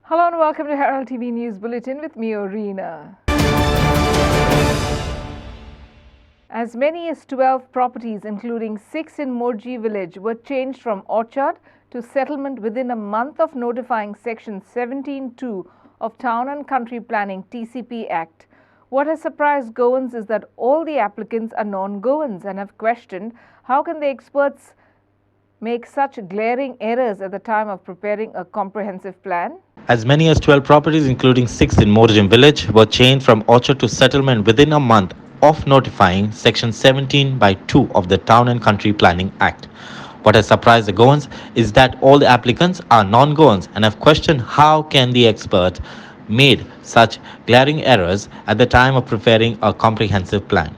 Hello and welcome to Herald TV News Bulletin with me, Orina. As many as 12 properties, including 6 in Morji village, were changed from orchard to settlement within a month of notifying Section 17(2) of Town and Country Planning (TCP) Act. What has surprised Goans is that all the applicants are non-Goans and have questioned how can the experts make such glaring errors at the time of preparing a comprehensive plan? As many as 12 properties, including 6 in Morjim village, were changed from orchard to settlement within a month of notifying Section 17 by 2 of the Town and Country Planning Act. What has surprised the Goans is that all the applicants are non-Goans and have questioned how can the expert made such glaring errors at the time of preparing a comprehensive plan.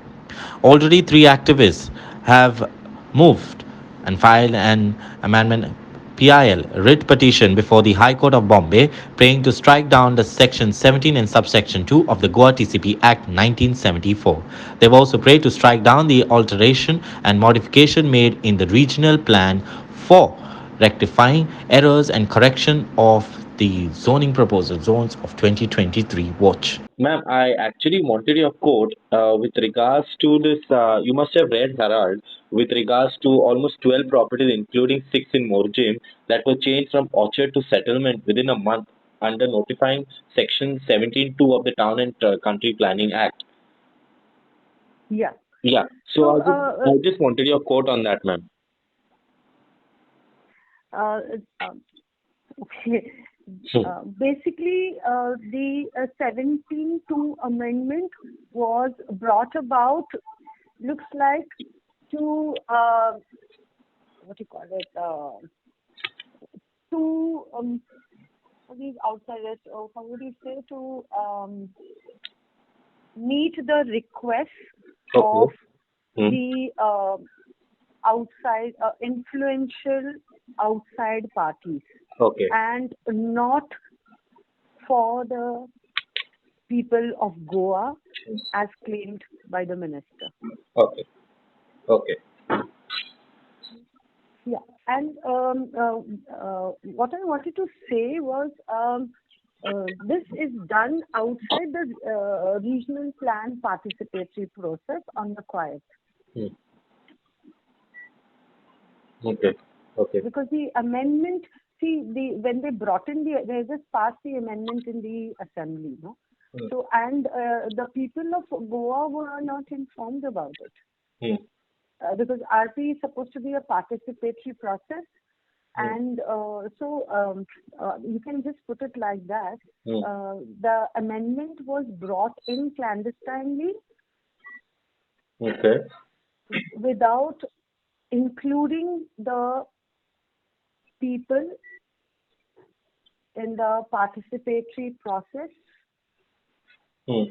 Already 3 activists have moved and filed an amendment PIL writ petition before the High Court of Bombay, praying to strike down the Section 17 and Subsection 2 of the Goa TCP Act 1974. They've also prayed to strike down the alteration and modification made in the regional plan for rectifying errors and correction of the zoning proposal zones of 2023 watch. Ma'am, I actually wanted your quote with regards to this. You must have read Herald with regards to almost 12 properties, including 6 in Morjim, that were changed from orchard to settlement within a month under notifying Section 17(2) of the Town and Country Planning Act. Yeah. Yeah. So So, I just wanted your quote on that, ma'am. uh, uh, okay. Hmm. Basically, the 17(2) amendment was brought about, looks like, to, what do you call it, to these outsiders, or how would you say, to meet the request of Okay. Hmm. the outside influential outside parties Okay. and not for the people of Goa as claimed by the minister. Okay. Okay. Yeah, and what I wanted to say was this is done outside the regional plan participatory process on the quiet. Hmm. Okay. Okay. Because the amendment, see, when they brought in they just passed the amendment in the assembly, no? Hmm. So, and the people of Goa were not informed about it. Hmm. Because RP is supposed to be a participatory process, and so you can just put it like that. Hmm. The amendment was brought in clandestinely Okay. without including the people in the participatory process, Hmm.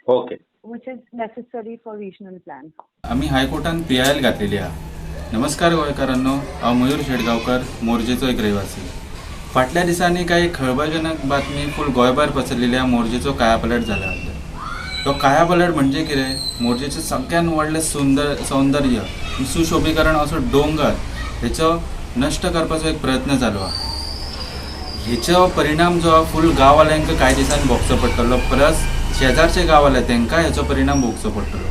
Okay. which is necessary for regional plan. आम्ही हायकोर्टान PIL घातलेली आहा. नमस्कार गोंयकारांनो, हांव मयूर शेडगांवकर, मोरजेचो एक रहिवासी. फाटल्या दिसांनी काही खळबळजनक बातमी फूल गोंयभर पसरलेली आहा मोरजेचो कायापालट जाला. तो कायापालट म्हणजे कितें? मोरजेचें सगळ्यान व्हडलें सौंदर्य सुशोभीकरण असो डोंगर हेचो नश्ट करपाचो एक प्रयत्न चालू आहा. हेचो परिणाम जो फूल गांववाल्यांक कांय दिसांनी भोगचो पडटलो, प्लस शेजारचे गांववाले तांकां हेचो परिणाम भोगचो पडटलो.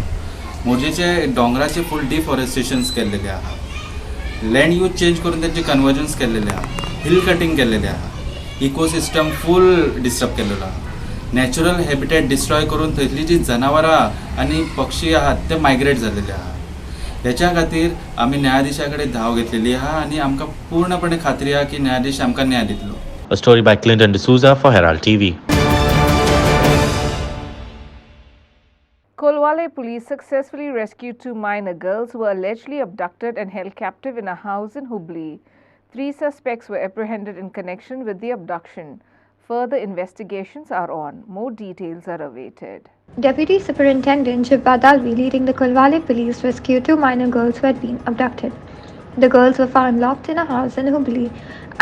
मोरजेचे डोंगराचे फूल डिफॉरेस्टेशन्स केल्लेले आहा, लँड यूज चेंज करून तेंचे कन्वर्जन्स केल्लेले आहा, हिल कटींग केल्लेले आहा, इकोसिस्टम फूल डिस्टर्ब केल्लेलो आहा, नॅचरल हॅबिटेट डिस्ट्रॉय करून थंयतली जी जनावरां आनी पक्षी आहात ते मायग्रेट जाल्लेले आहा. ह्याच्या खातीर आमी न्यायाधीशा कडेन धांव घेतलेली आहा आनी आमकां पूर्णपणे खात्री आहा की न्यायाधीश आमकां न्याय दितलो. A story by Clinton D'Souza for Herald TV. Kolwale police successfully rescued 2 minor girls who were allegedly abducted and held captive in a house in Hubli. 3 suspects were apprehended in connection with the abduction. Further investigations are on. More details are awaited. Deputy Superintendent Shiv Badalvi leading the Kolwale police rescued 2 minor girls who had been abducted. The girls were found locked in a house in Hubli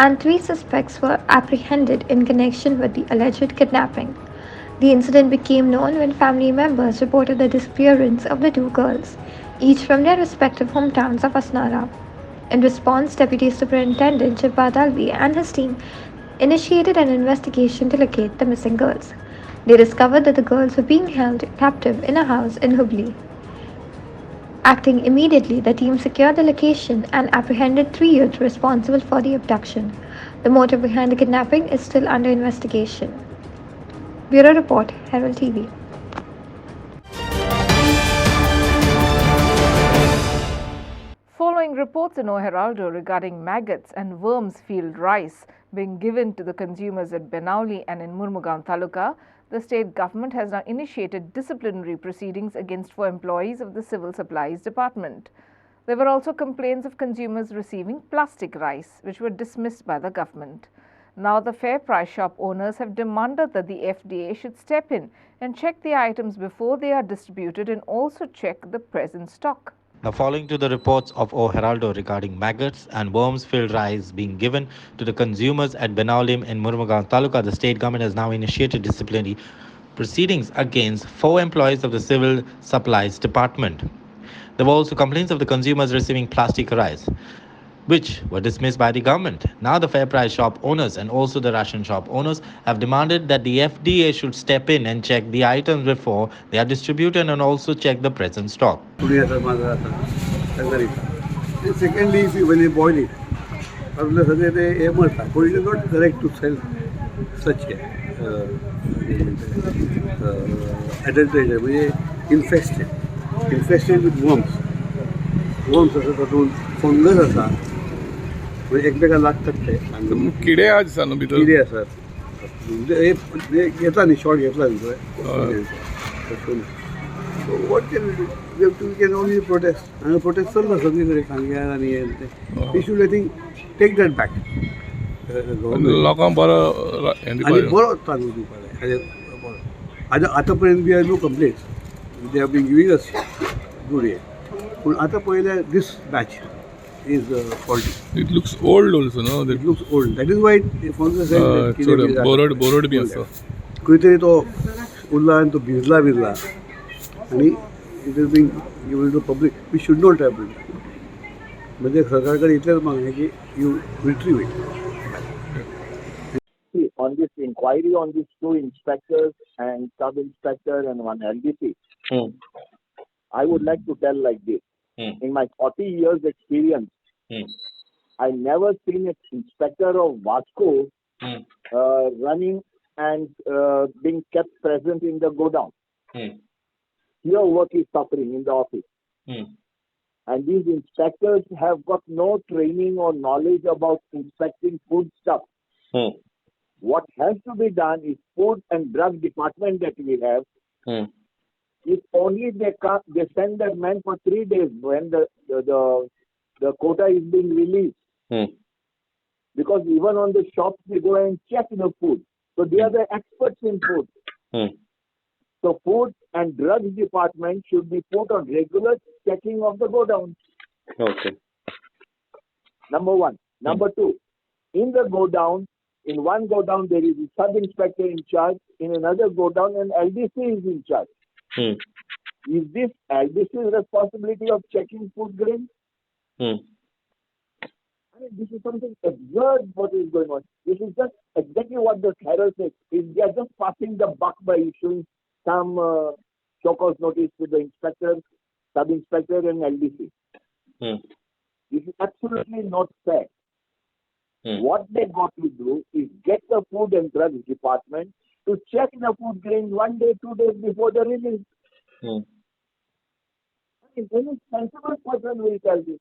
and 3 suspects were apprehended in connection with the alleged kidnapping. The incident became known when family members reported the disappearance of the 2 girls, each from their respective hometowns of Asnara. In response, Deputy Superintendent Shiv Badalvi and his team initiated an investigation to locate the missing girls. They discovered that the girls were being held captive in a house in Hubli. Acting immediately, the team secured the location and apprehended three youths responsible for the abduction. The motive behind the kidnapping is still under investigation. Bureau Report, Herald TV. Following reports in Heraldo regarding maggots and worms field rice being given to the consumers at Benauli and in Murmugaon Taluka, the state government has now initiated disciplinary proceedings against 4 employees of the Civil Supplies Department. There were also complaints of consumers receiving plastic rice, which were dismissed by the government. Now the fair price shop owners have demanded that the FDA should step in and check the items before they are distributed and also check the present stock. Now, following to the reports of O Heraldo regarding maggots and worms-filled rice being given to the consumers at Benaulim in Murmugaon Taluka, the state government has now initiated disciplinary proceedings against 4 employees of the Civil Supplies Department. There were also complaints of the consumers receiving plastic rice, which were dismissed by the government. Now the fair price shop owners and also the ration shop owners have demanded that the FDA should step in and check the items before they are distributed and also check the present stock. Secondly, when you boil it, it is not correct to sell such adulterated, infested with worms. Worms fungus असा म्हणजे एकमेकांना लागतात ते किडे आसा न्हू भितर किडे आसात म्हणजे घेतला न्ही शॉर्ट घेतला न्ही वॉट कॅन ओनली प्रोटेस्ट हांगा प्रोटेस्ट चल्ला सगळी कडेन सांग्यार आनी हें तें we should I think take that back लोकांक बरो आनी बरो तांदूळ दिवपाक जाय आतां पर्यंत we are no complaints they have been giving us good हे पूण आतां पळयल्यार this batch is faulty. It looks old also, no? It looks old. That is why fungus borod bhi asa. खंय तरी तो उरला आनी तो भिजला आनी it is being given to public. We should not have done that. म्हणजे सरकार कडेन इतलेंच मागणें की you retrieve it. On this inquiry on these 2 inspectors and sub-inspector and 1 LDC, I would like to tell like this. In my 40 years experience, I never seen an inspector of Vasco running and being kept present in the godown. Your work is suffering in the office. And these inspectors have got no training or knowledge about inspecting food stuff. What has to be done is food and drug department that we have. If only they send that man for 3 days when the quota is being released. Because even on the shops they go and check the food. So they are the experts in food. So food and drugs department should be put on regular checking of the godown. Okay. Number 1. Number 2, in the godown, in one godown there is a sub-inspector in charge, in another godown an LDC is in charge. Is this LDC's responsibility of checking food grains? I mean, this is something absurd what is going on. This is just exactly what the Herald says. They are just passing the buck by issuing some show cause notice to the inspector, sub-inspector and LDC. This is absolutely not fair. What they got to do is get the food and drugs department to check the food grains 1 day, 2 days before the release. Any sensible person will tell this.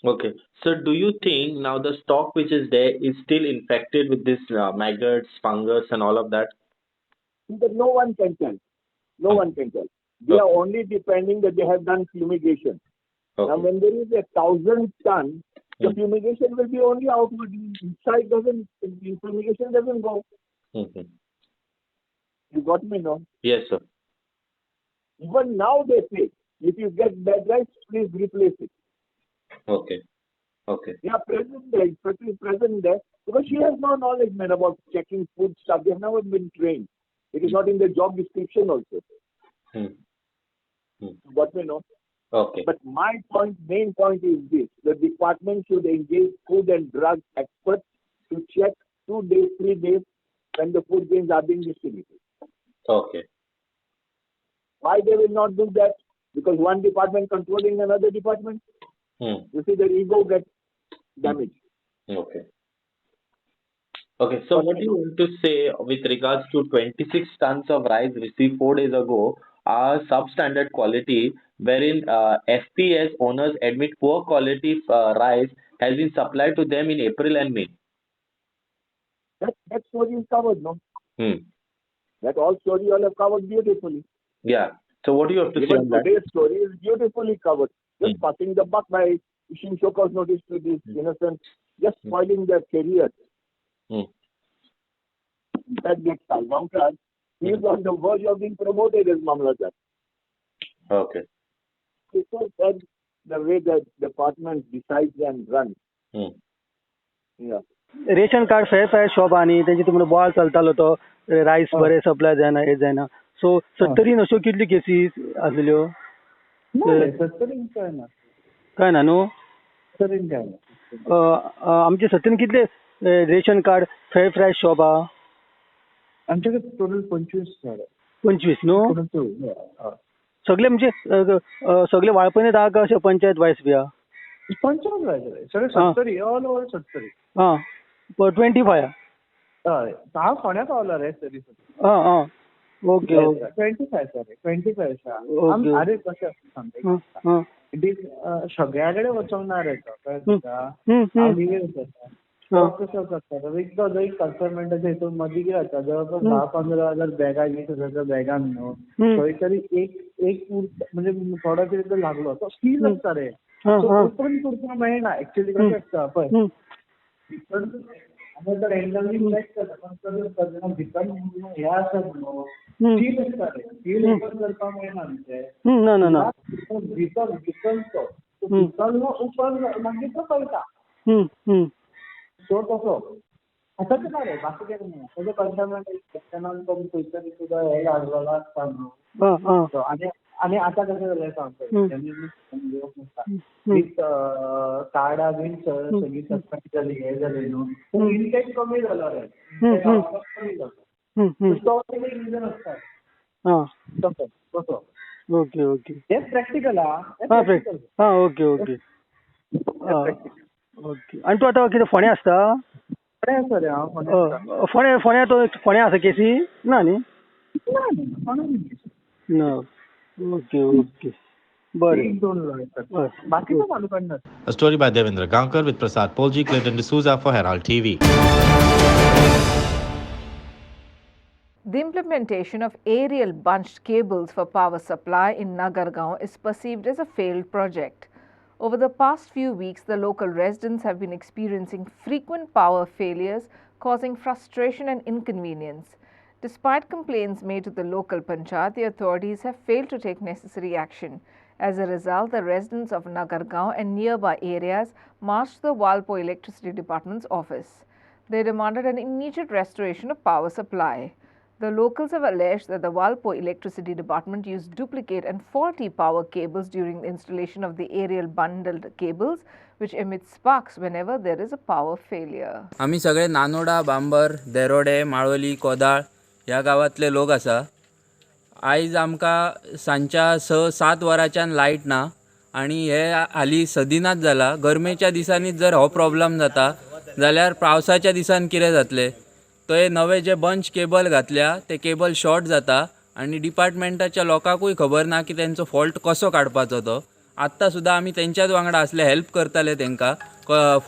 Okay. So do you think now the stock which is there is still infected with this maggots, fungus and all of that? No one can tell. No one can tell. They are only depending that they have done fumigation. Now when there is 1,000 ton, the fumigation will be only outward. Inside fumigation doesn't go. You got me, no? Yes, sir. Even now they say, if you get bad rice, please replace it. Okay. They are present there, inspector is present there, because she has no knowledge, man, about checking food stuff. They have never been trained. It is not in the job description also. You got me, no? Okay. But my main point is this. The department should engage food and drug experts to check 2 days, 3 days when the food grains are being distributed. Okay. Why they will not do that? Because one department controlling another department. You see, their ego gets damaged. Okay. Okay. So what do you want to say with regards to 26 tons of rice received 4 days ago are substandard quality, wherein FPS owners admit poor quality rice has been supplied to them in April and May? That story is covered, no? Hmm. That all story you all have covered beautifully. Yeah. So what do you have to say on Even that? today's story is beautifully covered. Just passing the buck by issuing show cause notice to these innocents, just spoiling their career. That gets Salvankar. He is on the verge of being promoted as Mamlatar. Okay. It's so sad the way that department decides and runs. Yeah. Ration card फेर प्रायस shop आनी तेंचे तुमकां ball चलतालो तो rice बरें supply जायना हे जायना सो 70 अश्यो कितल्यो केसीस आसल्यो काय ना न्हू आमचे 70 कितले रेशन कार्ड फेर प्रायस शॉप आहा आमच्याकडे टोटल 25 न्हू सगळे म्हणजे सगळे वाळपणीत आहा का अशे पंचायत वायस बी आहा पंचायत व्हायचं सगळे 70 ऑल ओव्हर 70 हां 25 हय हांव फोंड्या पावला रे तरी ओके 25 अरे कशें सांगता सगळ्या कडेन वचोंक ना रे तो हांव लिव्हिंग करता कसो करता एकदां जर कंसर्मेंटाच्या हितून मदीं कितें जाता जवळपास 10-15,000 बॅगां 20,000 बॅगां न्हू खंय तरी एक म्हणजे थोडो कितें तर लागलो तो स्टील आसता रे ओपन करपाक मेळना एक्चुअली कशें आसता पळय आमी रँडमली चॅक करता पण कधी भितर हे आसत न्हू स्टील आसता रे स्टील ओपन करपाक मेळना न्हू ना भितर तो भितर ओपन मागीर तो कळटा सो तसो आतां ना रे बाकी कितें ना तेजो कंसर्मेंट सेक्शनान तो खंय तरी तुका हे लागलेलो आसता न्हू आनी आतां कशें जालें सांगता कार्डां बीन सगळीं सस्पेंड जाली हे जालें न्हू इनटेक कमी जालो रे कमी जालो तो एक रिजन आसता तसो ओके ओके हे प्रॅक्टिकल ओके ओके ओके आनी तूं आतां कितें फोण्या आसता फोण्या आसा रे हांव फोण्या तो फोण्या आसा केसी ना न्ही ना ओके ओके बरें बाकी तो तालुक्यांत A story by Devendra Gankar with Prasad Polji, Clinton D'Souza for Herald TV. The implementation of aerial bunched cables for power supply in Nagargaon is perceived as a failed project. Over the past few weeks, the local residents have been experiencing frequent power failures, causing frustration and inconvenience. Despite complaints made to the local panchayat, the authorities have failed to take necessary action. As a result, the residents of Nagargaon and nearby areas marched to the Walpo Electricity Department's office. They demanded an immediate restoration of power supply. The locals have alleged that the Walpo Electricity Department used duplicate and faulty power cables during the installation of the aerial bundled cables, which emit sparks whenever there is a power failure. आम्ही सगळे नानोडा, बांबर, देरोडे, माळोली, कोदाळ ह्या गावातले लोक आसा. आयज आमकां सांच्या 6-7 वरांच्यान light ना आनी हे हालीं सदिनाच जाला. गरमेच्या दिसांनीच जर हो प्रॉब्लेम जाता जाल्यार पावसाच्या दिसान कितें जातलें. ते नवे जे बंच केबल घातल्या ते केबल शॉर्ट जाता आनी डिपार्टमेंटाच्या लोकांकूय खबर ना की तेंचो फॉल्ट कसो काडपाचो तो. आत्तां सुद्दां आमी तेंच्याच वांगडा आसले हेल्प करताले तेंकां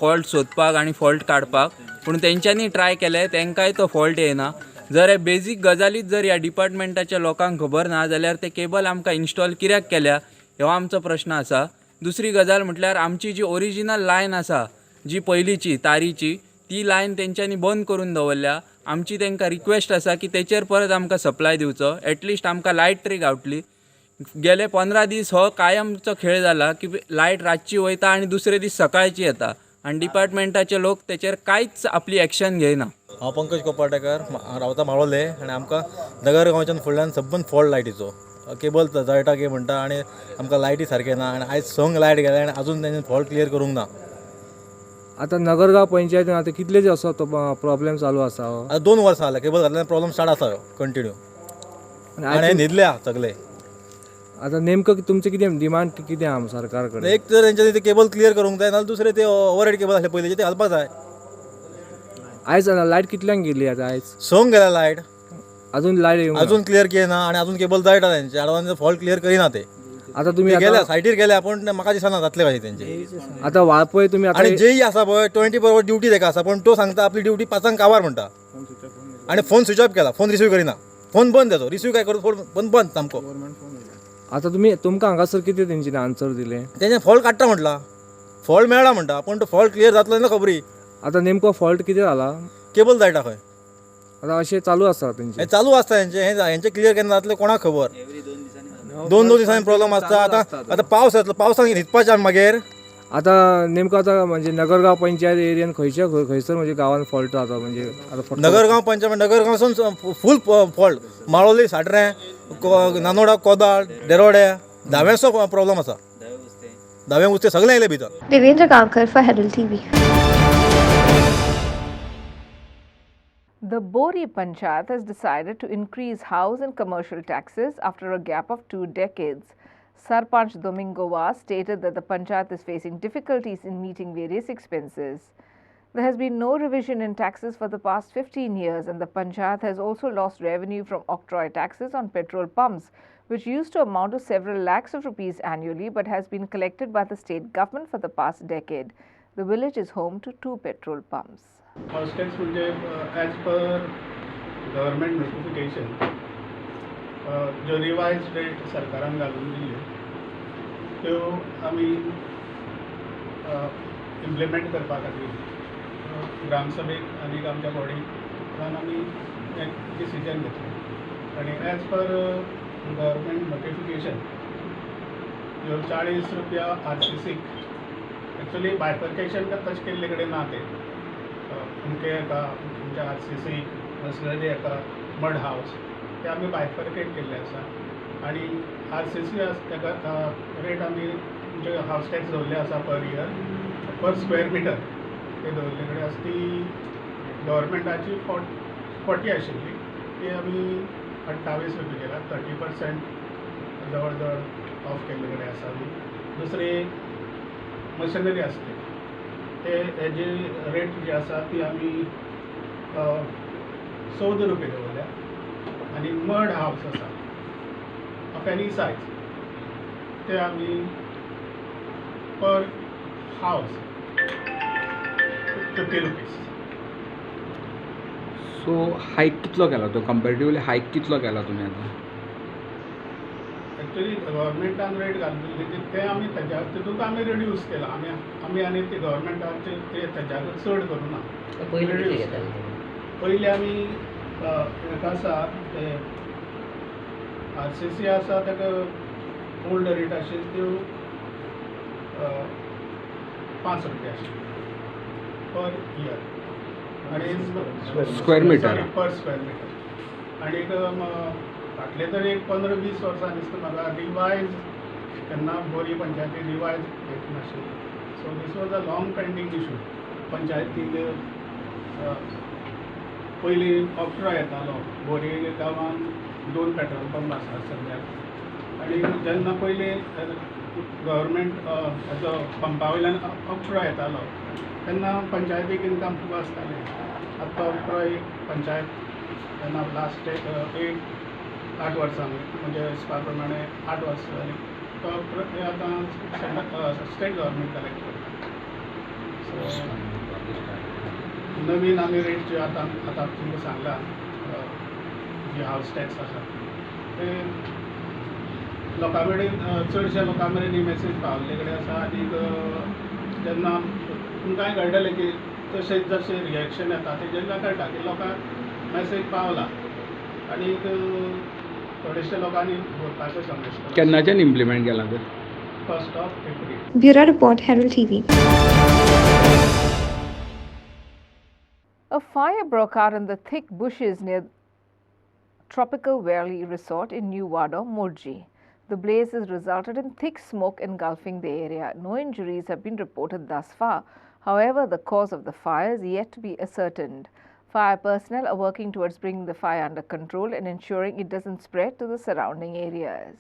फॉल्ट सोदपाक आनी फॉल्ट काडपाक, पूण तेंच्यांनी ट्राय केले तेंकांय तो फॉल्ट येना. जर हे बेजीक गजालीच जर ह्या डिपार्टमेंटाच्या लोकांक खबर ना जाल्यार ते केबल आमकां इन्स्टॉल कित्याक केल्या हो आमचो प्रश्न आसा. दुसरी गजाल म्हटल्यार आमची जी ओरिजिनल लायन आसा जी पयलींची तारीची ती लायन तेंच्यांनी बंद करून दवरल्या. आमची तेंकां रिक्वेस्ट आसा की तेचेर परत आमकां सप्लाय दिवचो, एटलिस्ट आमकां लायट तरी गावतली. गेले 15 दीस हो कायमचो खेळ जाला की लायट रातची वयता आनी दुसरे दीस सकाळची येता आनी डिपार्टमेंटाचे लोक तेचेर कांयच आपली एक्शन घेयना. हांव पंकज कोपाटेकर रावता माळोले आनी आमकां नगरगांवच्यान फुडल्यान सबंद फॉल्ट लायटीचो केबल जळटा की म्हणटा आनी आमकां लायटी सारके ना आनी आयज संक लायट गेले आनी आजून तेंच्यानी फॉल्ट क्लियर करूंक ना. आता नगरगाव पंचायतीन आता कितलेच असो तो प्रॉब्लेम चालू आसा हो? आता 2 वर्सां जाल्या केबल घातल्यान प्रॉब्लेम स्टार्ट आसा कंटिन्यू आणि हे न्हिदल्या सगळे. आता नेमकं तुमचे कितें डिमांड कितें आहा सरकार कडेन? एक तर तेंच्यांनी ते केबल क्लियर करूंक जाय, नाल्यार दुसरे ते ओव्हरहेड केबल आसले पयलींचे ते घालपाक जाय. आयज लायट कितल्यांक गेली आता आयज? संक गेल्या लायट, अजून लायट येवंक ना. अजून क्लियर केना आणि अजून केबल जायटा तेंचे एडवान्स फॉल्ट क्लियर करिना ते. आता तुम्ही गेल्या सायटीर गेल्या पण म्हाका दिसना जातले कशें तेंचे. आता वाळपय तुम्ही आता आणि जेई आसा पळय 24 ड्युटी तेका आसा, पण तो सांगता आपली ड्युटी 5 काबार म्हणटा आणि फोन स्विच ऑफ केला, फोन रिसीव करिना, फोन बंद तेजो, रिसीव काय करता फोन बंद सामको. आता तुमकां हांगासर कितें तेंच्यानी आन्सर दिले? तेंचे फॉल्ट काडटा म्हटला, फॉल्ट मेळ्ळा म्हणटा, पण तो फॉल्ट क्लियर जातलो ना खबरी. आता नेमको फॉल्ट कितें जाला? केबल जायटा खंय. आता अशें चालू आसा तेंचे? हे चालू आसता हेंचे क्लियर केन्ना जातले कोणाक खबर. 2 दिसांनी प्रॉब्लेम आसता. आता पावस येतलो, पावसान न्हिदपाचें मागीर. आता नेमकं आता म्हणजे नगरगाव पंचायत एरियान खंयसर म्हणजे गांवान फॉल्ट जाता म्हणजे नगरगाव पंचायत नगरगावसून फूल फॉल्ट, माळोली, साटरें, नानोडा, कोदाळ, डेरोडे, धाव्यांचो प्रॉब्लेम आसा. धावे उस्ते सगळे येयले भितर. Devendra Gaonkar for Herald TV. The Bori Panchayat has decided to increase house and commercial taxes after a gap of 2 decades. Sarpanch Domingo Vaz stated that the Panchayat is facing difficulties in meeting various expenses. There has been no revision in taxes for the past 15 years, and the Panchayat has also lost revenue from octroi taxes on petrol pumps, which used to amount to several lakhs of rupees annually but has been collected by the state government for the past decade. The village is home to 2 petrol pumps. House tax म्हणजे as per government notification जो revise rate सरकारान घालून दिल्ल्यो त्यो आमी implement करपा खातीर ग्रामसभेक आनी आमच्या बॉडींतल्यान आमी एक डिसिजन घेतलें आनी एज पर गव्हर्मेंट नोटिफिकेशन ह्यो 40 रुपया RCC एक्चुअली बायफर्केशन तशें केल्ले कडेन ना ते तुमचे एका तुमच्या RCC नसलेले एका मड हावस ते आमी बायफर्केट केल्ले आसा आनी RCC तेका रेट आमी तुमचे हावस टॅक्स दवरले आसा per year per square metre ते दवरले कडेन आसा ती गव्हर्मेंटाची 40 आशिल्ली ती आमी 28 रुपया केला 30% जवळ जवळ ऑफ केल्ले कडेन आसा आमी दुसरी मशिनरी आसली ते हेजी रेट जी आसा ती आमी 14 रुपया दवरल्या आनी मड हावस आसा ऑफ एनी सायज ते आमी पर हावस 50 रुपीज. सो हायक कितलो केला तो कंपेरेटिवली हायक कितलो केला तुमी आतां? एक्चुअली गव्हर्मेंटान रेट घालून दिली ते आमी तितूंत आमी रिड्यूस केला आमी आनी ते गव्हर्मेंटाचे ते तेच्या चड करूं ना. पयलीं आमी हेका आसा ते RCC आसा तेका ओल्ड रेट आशिल्ली त्यो 5 रुपया आशिल्ली पर इयर आनी square metre per square metre आनी फाटले तरी एक 15-20 वर्सां दिसता म्हाका रिवायज केन्ना बोरी पंचायती रिवायज घेतली नाशिल्ली. So this was a long pending issue. पंचायतीक पयलीं ऑक्ट्रो येतालो बोरी गांवान 2 पेट्रोल पंप आसा सद्याक आनी जेन्ना पयलीं गव्हर्मेंट हेजो पंपा वयल्यान ऑक्ट्रो येतालो तेन्ना पंचायतीक इन्कम खूब आसतालें. आतां ऑक्ट्रो एक पंचायत तेन्ना लास्ट 8 वर्सां म्हणजे हिसपा प्रमाणे 8 वर्सां जालीं तो आतां स्टेट गव्हर्मेंट कलेक्ट करता. सो नवीन आमी रेट जी आतां तुमकां सांगला जी हावस टॅक्स आसा ते लोकां कडेन चडशा लोकां मेरेन ही मॅसेज पावल्ले कडेन आसा आनीक जेन्ना तुमकांय कळटलें की तशें जशें रिएक्शन येता तेजेर कळटा की लोकांक मॅसेज पावला आनीक थोडेशे लोकांनी भरपाचें समजता. केन्नाच्यान इम्प्लिमेंट केला तर? 1st of April. Bureau Report, Herald TV. A fire broke out in the thick bushes near Tropical Valley Resort in New Wado, Morji. The blaze has resulted in thick smoke engulfing the area. No injuries have been reported thus far. However, the cause of the fire is yet to be ascertained. Fire personnel are working towards bringing the fire under control and ensuring it doesn't spread to the surrounding areas.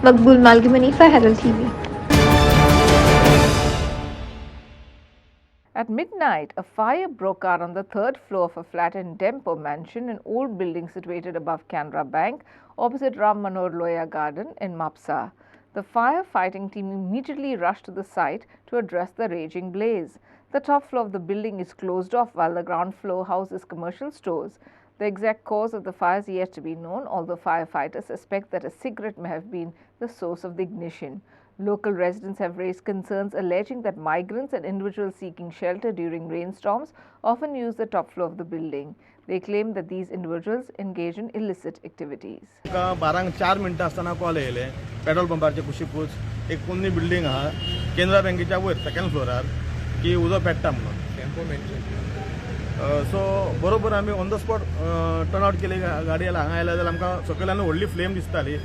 Maqbool Malgimani for Herald TV. At midnight, a fire broke out on the third floor of a flat in Dempo Mansion, an old building situated above Canara Bank, opposite Ram Manohar Loya Garden in Mapsa. The firefighting team immediately rushed to the site to address the raging blaze. The top floor of the building is closed off while the ground floor houses commercial stores. The exact cause of the fire is yet to be known, although firefighters suspect that a cigarette may have been the source of the ignition. Local residents have raised concerns alleging that migrants and individuals seeking shelter during rainstorms often use the top floor of the building. They claim that these individuals engage in illicit activities. 12:04 मिनटां आसतना call येयले petrol पंपारचे कुशीकूच एक पोन्नी building आहा केनरा बँकेच्या वयर second फ्लोरार की उजो पेट्टा म्हणून सो बरोबर आमी on the spot turn out केली गाडी हांगा आयल्या जाल्यार आमकां सकयल्यान व्हडली फ्लेम दिसताली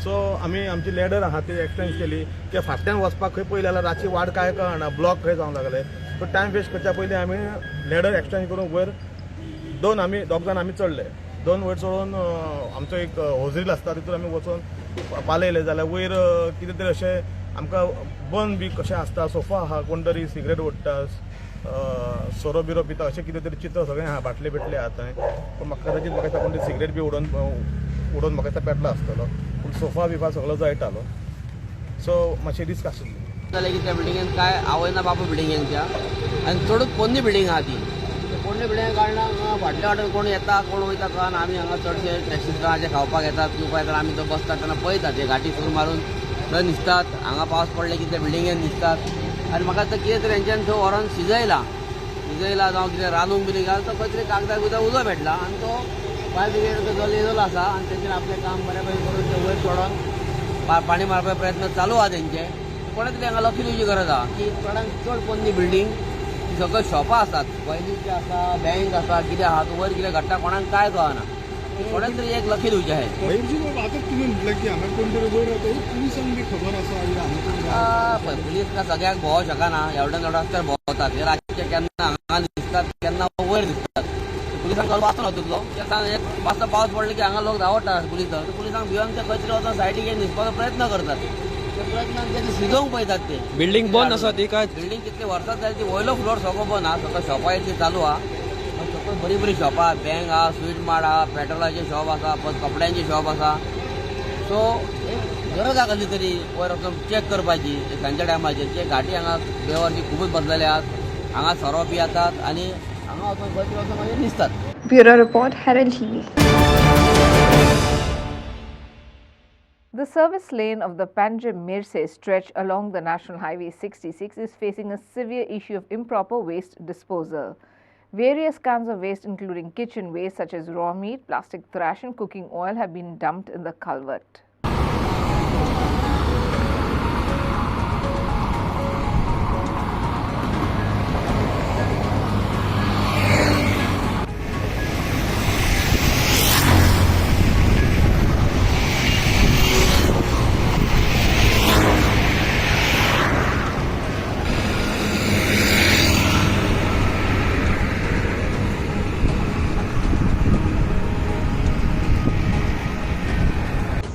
सो आमी आमची लॅडर आहा ती एक्सटेंड केली की फाटल्यान वचपाक खंय पयलें जाल्यार रातची वाट काय कळना ब्लॉक खंय जावंक लागले सो टायम वेस्ट करच्या पयलीं आमी लॅडर एक्सटेंड करून वयर दोग जाण आमी चडले दोन वयर चडून आमचो एक होजरील आसता तितून आमी वचून पालयले जाल्यार वयर कितें तरी अशें आमकां बंद बी कशें आसता सोफा आहा कोण तरी सिगरेट ओडटा सोरो बिरो पिता अशें कितें तरी चित्र सगळें आहा बाटले बिटले आहा थंय पूण म्हाका कदाचीत म्हाका दिसता कोण तरी सिगरेट बी उडोवन म्हाका दिसता पेटलो आसतलो पूण सोफा बिफा सगळो जळटालो सो मातशें रिस्क आशिल्ली जाल्यार की त्या बिल्डिंगेन काय आवयना बाबा बिल्डिंगेंच्या आनी चडूच पोन्नी बिल्डींग आहा ती पोन्नी बिल्डिंगे कारणान फाटल्या वाटेन कोण येता कोण वयता कळना आमी हांगा चडशे टॅक्सीकारांचे खावपाक येतात पिवपाक येतात आमी तो बसतात तेन्ना पळयतात ते घाटी सूर मारून थंय न्हिसतात हांगा पावस पडले की ते बिल्डिंगेन न्हिसतात आनी म्हाका दिसता कितें तरी हेंच्यान थंय व्हरोन शिजयला जावं कितें रांदूंक बी घाल तो खंय तरी कागदाक उदक उजो भेटला आनी तो फायर ब्रिगेड तो लेजलो आसा आनी तेचेर आपलें काम बऱ्या पैकी करून ते वयर चडोन पाणी मारपाचे प्रयत्न चालू आहा तेंचे कोणे तरी हांगा लक्ष दिवची गरज आहा की चडांत चड पोन्नी बिल्डींग ती सगळ्यो शॉपां आसात पयलींची आसा बँक आसा कितें आहा तो वयर कितें घडटा कोणाक काय कळना कोणे तरी एक लक्ष दिवचें आहे आता तुम्ही म्हटलं की हांगा कोण तरी वयर रावता पुलिसांक बी खबर आसा पळय पुलीस काय सगळ्याक भोंवो शकना एवढ्या तर भोंवतात हे रातचे केन्ना हांगा दिसतात केन्ना वयर दिसतात पुलिसांक कळप आसना तितलो एक मातसो पावस पडलो की हांगा लोक धांवतात पुलिसांक भिवन ते खंय तरी वचून सायडीक न्हिसपाचो प्रयत्न करतात ते प्रयत्नान ते शिजोवंक पळयतात ते बिल्डिंग बंद आसा ती काय बिल्डिंग कितले वर्सां जाली ती वयलो फ्लोर सगळो बंद आहा सकयल शॉपां इतली चालू आहा सकयल बरी बरी शॉपां बँक आहा स्वीट मार्ट आहा पेट्रोलाचे शॉप आसा परत कपड्यांचे शॉप आसा सो एक गरज आहा कसली तरी वयर वचून चॅक करपाची सांजच्या टायमाचेर जे घाटी हांगा बेवर्सी खूबच बसलेले आहात हांगा सोरो बी येतात आनी हांगा वचून खंय तरी वचून मागीर न्हिसतात. Bureau Report, Herald TV. The service lane of the Panjim-Mirse stretch along the National Highway 66 is facing a severe issue of improper waste disposal. Various kinds of waste, including kitchen waste such as raw meat, plastic trash and cooking oil, have been dumped in the culvert.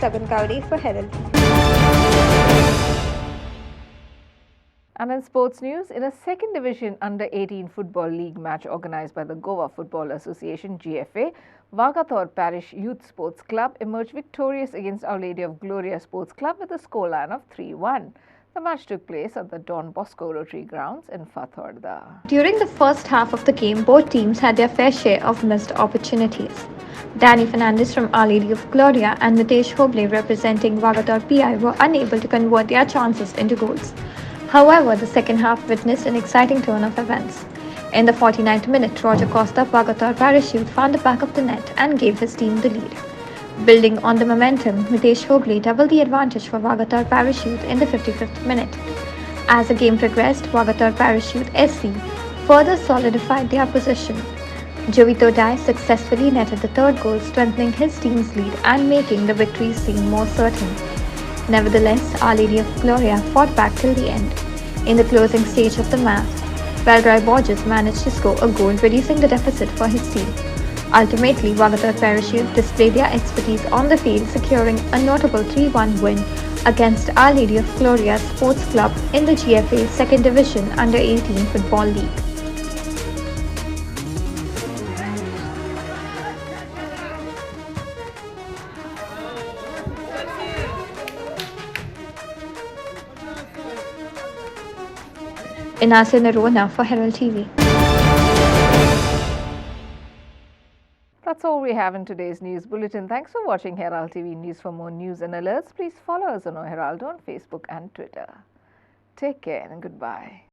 Sagan Kaudi for Herald. And in sports news, in a second division under-18 football league match organized by the Goa Football Association GFA, Vagator Parish Youth Sports Club emerged victorious against Our Lady of Gloria Sports Club with a scoreline of 3-1. The match took place at the Don Bosco Rotary Grounds in Fathorda. During the first half of the game, both teams had their fair share of missed opportunities. Danny Fernandez from Our Lady of Gloria and Mitesh Hoble representing Vagator PI were unable to convert their chances into goals. However, the second half witnessed an exciting turn of events. In the 49th minute, Roger Costa, Vagator Parish Youth, found the back of the net and gave his team the lead. Building on the momentum, Mitesh Hoble doubled the advantage for Vagator Parish Youth in the 55th minute. As the game progressed, Vagator Parish Youth SC further solidified their position. Jovito Dai successfully netted the third goal, strengthening his team's lead and making the victory seem more certain. Nevertheless, Our Lady of Gloria fought back till the end. In the closing stage of the match, Valgrai Borges managed to score a goal, reducing the deficit for his team. Ultimately, Vagator Parish Youth displayed their expertise on the field, securing a notable 3-1 win against Our Lady of Gloria Sports Club in the GFA Second Division Under-18 Football League. Inase Narona for Herald TV. That's all we have in today's news bulletin. Thanks for watching Herald TV News. For more news and alerts, please follow us on Herald on Facebook and Twitter. Take care and goodbye.